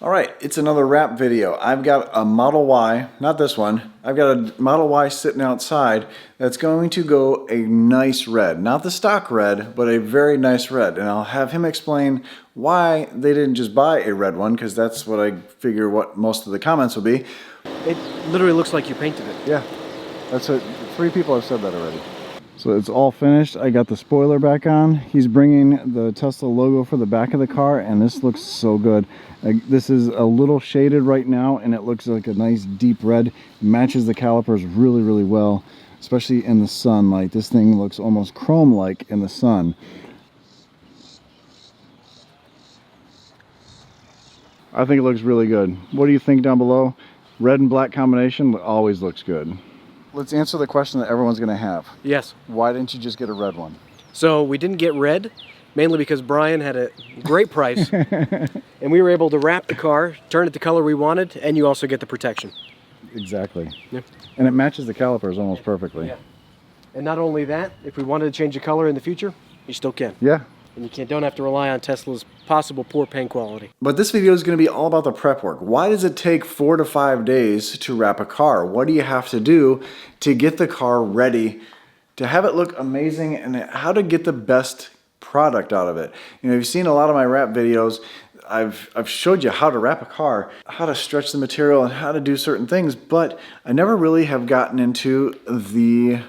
Alright, it's another wrap video. I've got a Model Y, not this one, I've got a Model Y sitting outside that's going to go a nice red. Not the stock red, but a very nice red. And I'll have him explain why they didn't just buy a red one, because that's what I figure what most of the comments will be. It literally looks like you painted it. Yeah, that's what 3 people have said that already. So it's all finished. I got the spoiler back on. He's bringing the Tesla logo for the back of the car, and this looks so good. This is a little shaded right now, and it looks like a nice deep red. It matches the calipers really, really well, especially in the sunlight. This thing looks almost chrome-like in the sun. I think it looks really good. What do you think down below? Red and black combination always looks good. Let's answer the question that everyone's going to have. Yes. Why didn't you just get a red one? So we didn't get red, mainly because Brian had a great price. And we were able to wrap the car, turn it the color we wanted, and you also get the protection. Exactly. Yeah. And it matches the calipers almost perfectly. Yeah. And not only that, if we wanted to change the color in the future, you still can. Yeah. And you don't have to rely on Tesla's possible poor paint quality. But this video is going to be all about the prep work. Why does it take 4 to 5 days to wrap a car? What do you have to do to get the car ready, to have it look amazing, and how to get the best product out of it? You know, you've seen a lot of my wrap videos. I've showed you how to wrap a car, how to stretch the material, and how to do certain things, but I never really have gotten into the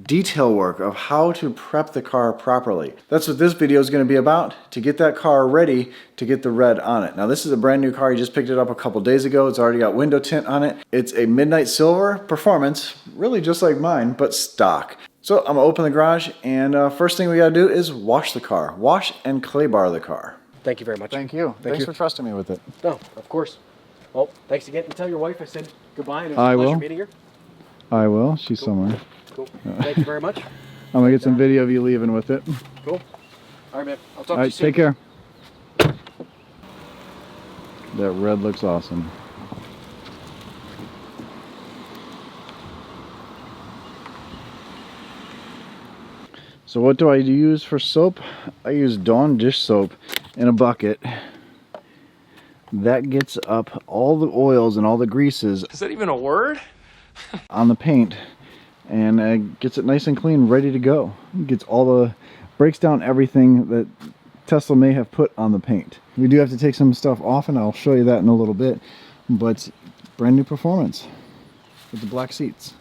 detail work of how to prep the car properly. That's what this video is going to be about, to get that car ready to get the red on it. Now this is a brand new car. You just picked it up a couple days ago. It's already got window tint on it. It's a midnight silver Performance, really just like mine, but stock. So I'm going to open the garage, and first thing we got to do is wash the car. Wash and clay bar the car. Thank you very much. Thank you. Thanks for trusting me with it. No, of course. Well, thanks again. And tell your wife I said goodbye, and it was I a pleasure will. meeting her. I will. She's somewhere. Cool. Thank you very much. I'm going to get some video of you leaving with it. Cool. All right, man. I'll talk All to you right, soon. take care. That red looks awesome. So what do I use for soap? I use Dawn dish soap in a bucket. That gets up all the oils and all the greases. Is that even a word? On the paint, and gets it nice and clean, ready to go. Breaks down everything that Tesla may have put on the paint. We do have to take some stuff off, and I'll show you that in a little bit, but brand new Performance with the black seats.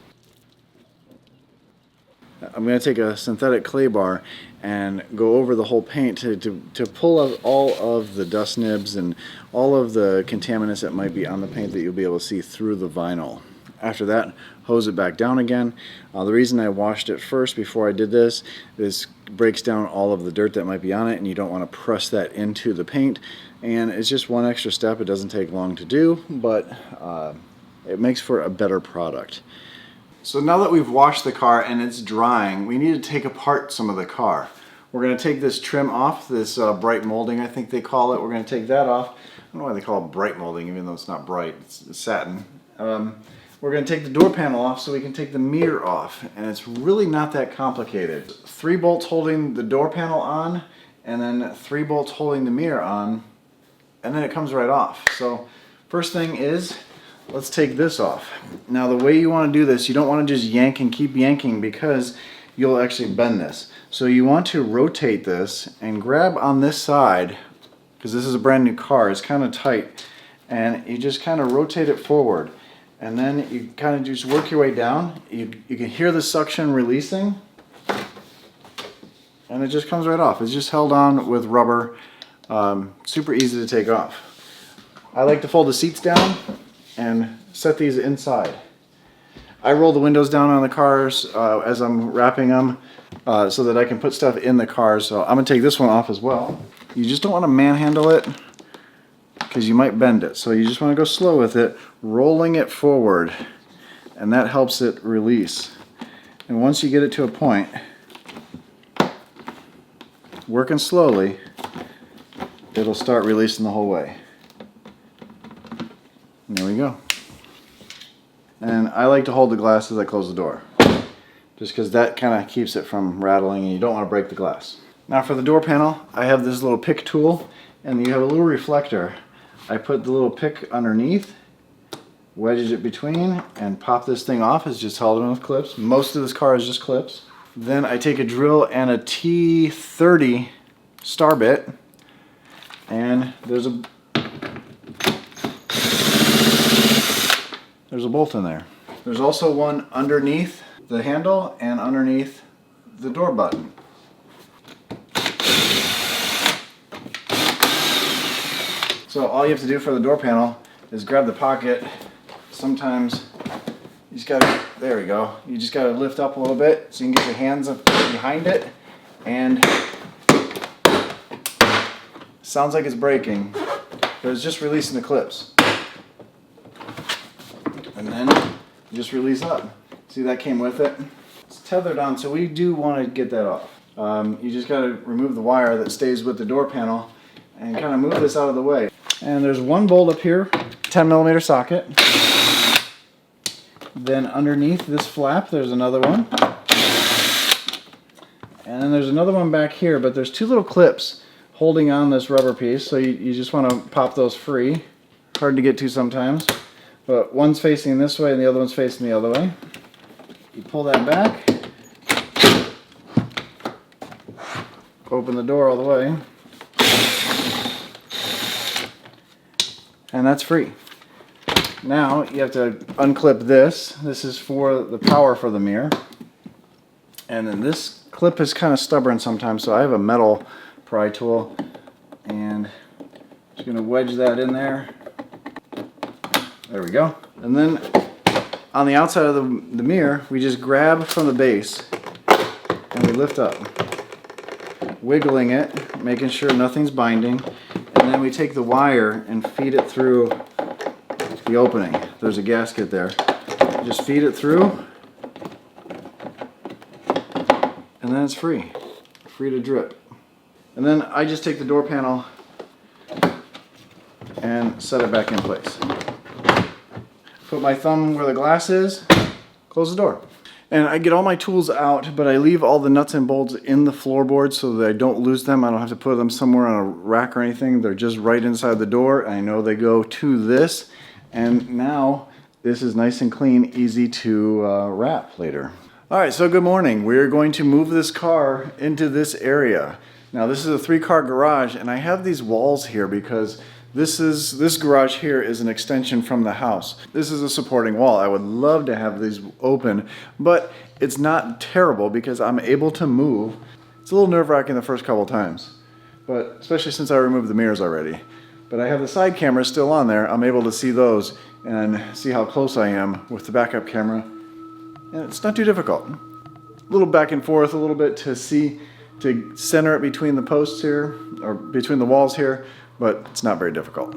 I'm going to take a synthetic clay bar and go over the whole paint to pull out all of the dust nibs and all of the contaminants that might be on the paint that you'll be able to see through the vinyl. After that, hose it back down again. The reason I washed it first before I did this breaks down all of the dirt that might be on it, and you don't want to press that into the paint. And it's just one extra step. It doesn't take long to do, but it makes for a better product. So now that we've washed the car and it's drying, we need to take apart some of the car. We're going to take this trim off, this bright molding I think they call it. We're going to take that off. I don't know why they call it bright molding, even though it's not bright, it's satin. We're going to take the door panel off so we can take the mirror off, and it's really not that complicated. 3 bolts holding the door panel on, and then 3 bolts holding the mirror on, and then it comes right off. So first thing is, let's take this off. Now the way you want to do this, you don't want to just yank and keep yanking, because you'll actually bend this. So you want to rotate this and grab on this side, because this is a brand new car, it's kind of tight, and you just kind of rotate it forward. And then you kind of just work your way down. You can hear the suction releasing, and it just comes right off. It's just held on with rubber. Super easy to take off. I like to fold the seats down and set these inside. I roll the windows down on the cars as I'm wrapping them so that I can put stuff in the cars. So I'm going to take this one off as well. You just don't want to manhandle it, because you might bend it. So you just want to go slow with it, rolling it forward, and that helps it release. And once you get it to a point, working slowly, it'll start releasing the whole way. And there we go. And I like to hold the glass as I close the door, just because that kind of keeps it from rattling, and you don't want to break the glass. Now for the door panel, I have this little pick tool, and you have a little reflector I put the little pick underneath, wedge it between, and pop this thing off. It's just held in with clips. Most of this car is just clips. Then I take a drill and a T30 star bit, and there's a bolt in there. There's also one underneath the handle and underneath the door button. So all you have to do for the door panel is grab the pocket. Sometimes you just gotta, there we go. You just gotta lift up a little bit so you can get your hands up behind it, and sounds like it's breaking, but it's just releasing the clips. And then you just release up. See, that came with it. It's tethered on, so we do want to get that off. You just gotta remove the wire that stays with the door panel and kind of move this out of the way. And there's one bolt up here, 10mm socket. Then underneath this flap, there's another one. And then there's another one back here, but there's two little clips holding on this rubber piece, so you just want to pop those free. Hard to get to sometimes. But one's facing this way and the other one's facing the other way. You pull that back. Open the door all the way. And that's free. Now you have to unclip this. This is for the power for the mirror. And then this clip is kind of stubborn sometimes, so I have a metal pry tool, and just gonna wedge that in there. There we go. And then on the outside of the mirror, we just grab from the base and we lift up, wiggling it, making sure nothing's binding. And then we take the wire and feed it through the opening. There's a gasket there. Just feed it through, and then it's free to drip. And then I just take the door panel and set it back in place. Put my thumb where the glass is, close the door. And I get all my tools out, but I leave all the nuts and bolts in the floorboard so that I don't lose them. I don't have to put them somewhere on a rack or anything. They're just right inside the door. I know they go to this. And now this is nice and clean, easy to wrap later. All right, so good morning. We're going to move this car into this area. Now this is a 3-car garage, and I have these walls here because this garage here is an extension from the house. This is a supporting wall. I would love to have these open, but it's not terrible because I'm able to move. It's a little nerve-wracking the first couple times, but especially since I removed the mirrors already. But I have the side cameras still on there. I'm able to see those and see how close I am with the backup camera. And it's not too difficult. A little back and forth a little bit to center it between the posts here, or between the walls here, but it's not very difficult.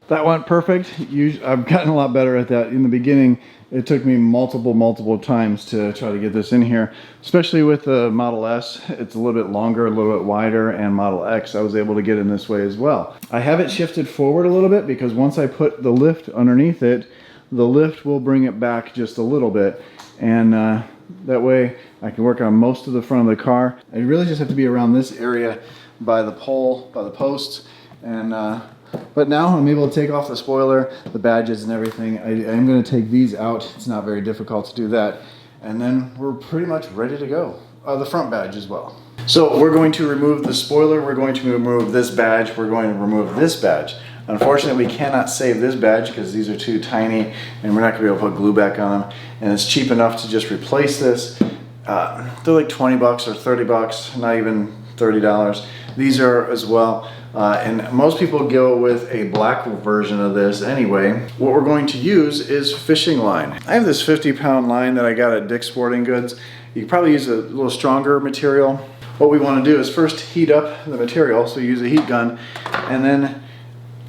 That went perfect. I've gotten a lot better at that. In the beginning, it took me multiple times to try to get this in here, especially with the Model S. It's a little bit longer, a little bit wider, and Model X I was able to get in this way as well. I have it shifted forward a little bit because once I put the lift underneath it, the lift will bring it back just a little bit, and that way I can work on most of the front of the car. I really just have to be around this area by the pole, by the posts, and but now I'm able to take off the spoiler, the badges and everything. I am going to take these out. It's not very difficult to do that. And then we're pretty much ready to go. The front badge as well. So we're going to remove the spoiler, we're going to remove this badge, we're going to remove this badge. Unfortunately, we cannot save this badge because these are too tiny and we're not going to be able to put glue back on them. And it's cheap enough to just replace this. They're like 20 bucks or 30 bucks, not even $30. These are as well. And most people go with a black version of this anyway. What we're going to use is fishing line. I have this 50-pound line that I got at Dick's Sporting Goods. You could probably use a little stronger material. What we want to do is first heat up the material, so you use a heat gun, and then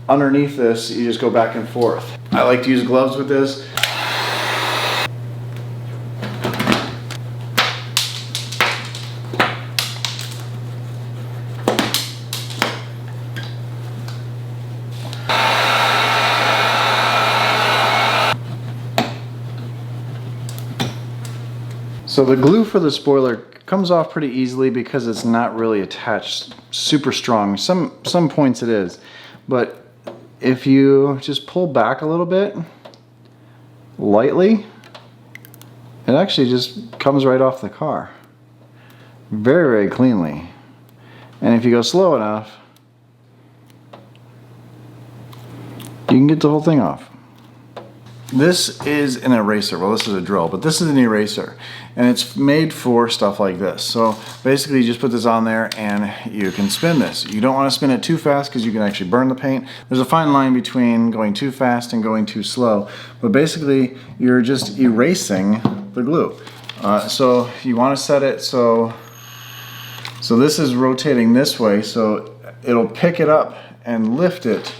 underneath this you just go back and forth. I like to use gloves with this. So the glue for the spoiler comes off pretty easily because it's not really attached super strong. Some points it is, but if you just pull back a little bit lightly, it actually just comes right off the car very, very cleanly. And if you go slow enough, you can get the whole thing off. This is an eraser. Well, this is a drill, but this is an eraser, and it's made for stuff like this. So basically you just put this on there and you can spin this. You don't want to spin it too fast because you can actually burn the paint. There's a fine line between going too fast and going too slow, but basically you're just erasing the glue. So you want to set it so this is rotating this way, so it'll pick it up and lift it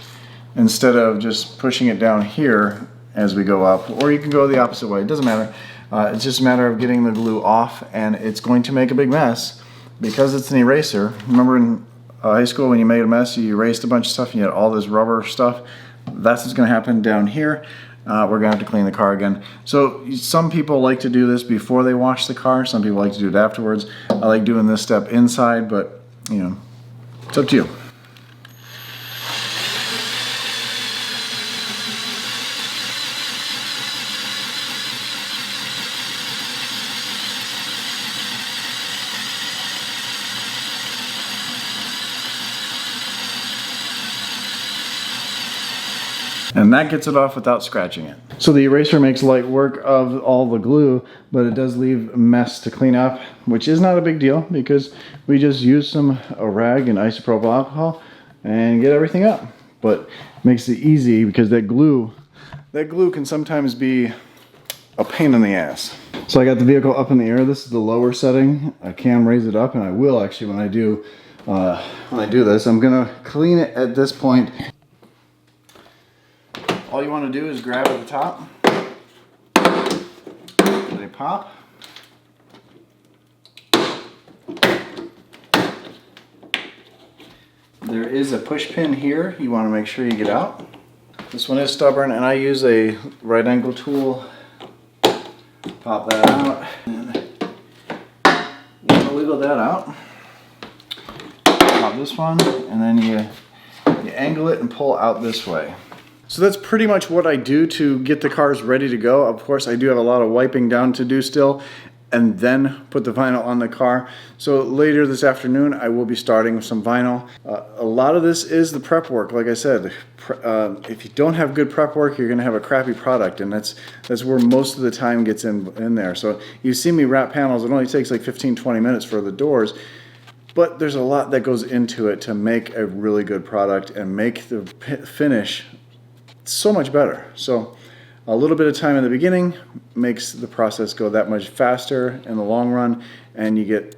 instead of just pushing it down here as we go up, or you can go the opposite way. It doesn't matter. It's just a matter of getting the glue off, and it's going to make a big mess because it's an eraser. Remember in high school when you made a mess, you erased a bunch of stuff and you had all this rubber stuff? That's what's going to happen down here. We're going to have to clean the car again. So some people like to do this before they wash the car. Some people like to do it afterwards. I like doing this step inside, but you know, it's up to you. And that gets it off without scratching it. So the eraser makes light work of all the glue, but it does leave a mess to clean up, which is not a big deal because we just use a rag and isopropyl alcohol and get everything up. But it makes it easy because that glue can sometimes be a pain in the ass. So I got the vehicle up in the air. This is the lower setting. I can raise it up, and I will actually when I do this. I'm gonna clean it at this point. All you want to do is grab at the top, they pop, there is a push pin here you want to make sure you get out. This one is stubborn, and I use a right angle tool. Pop that out, and you want to wiggle that out. Pop this one, and then you angle it and pull out this way. So that's pretty much what I do to get the cars ready to go. Of course, I do have a lot of wiping down to do still, and then put the vinyl on the car. So later this afternoon, I will be starting with some vinyl. A lot of this is the prep work. Like I said, if you don't have good prep work, you're gonna have a crappy product, and that's where most of the time gets in there. So you see me wrap panels, it only takes like 15-20 minutes for the doors, but there's a lot that goes into it to make a really good product and make the finish so much better. So a little bit of time in the beginning makes the process go that much faster in the long run, and you get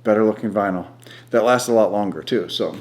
better looking vinyl that lasts a lot longer too. So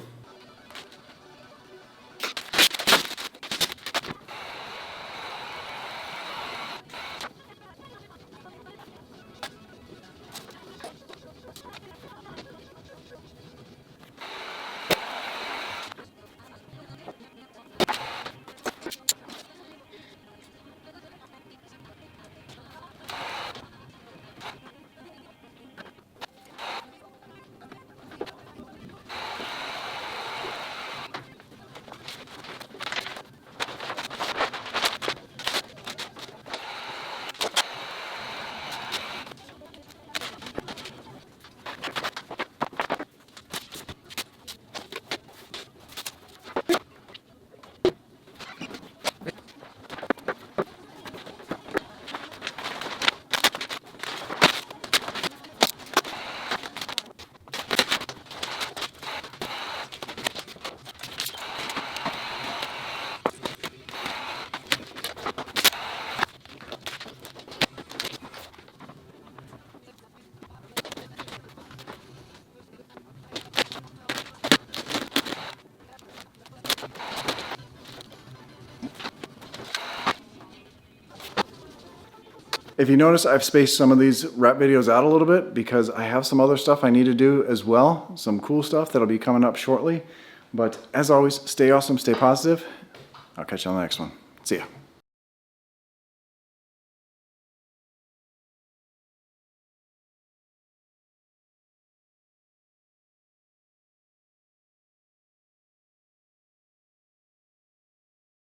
if you notice, I've spaced some of these wrap videos out a little bit because I have some other stuff I need to do as well. Some cool stuff that'll be coming up shortly. But as always, stay awesome, stay positive. I'll catch you on the next one. See ya.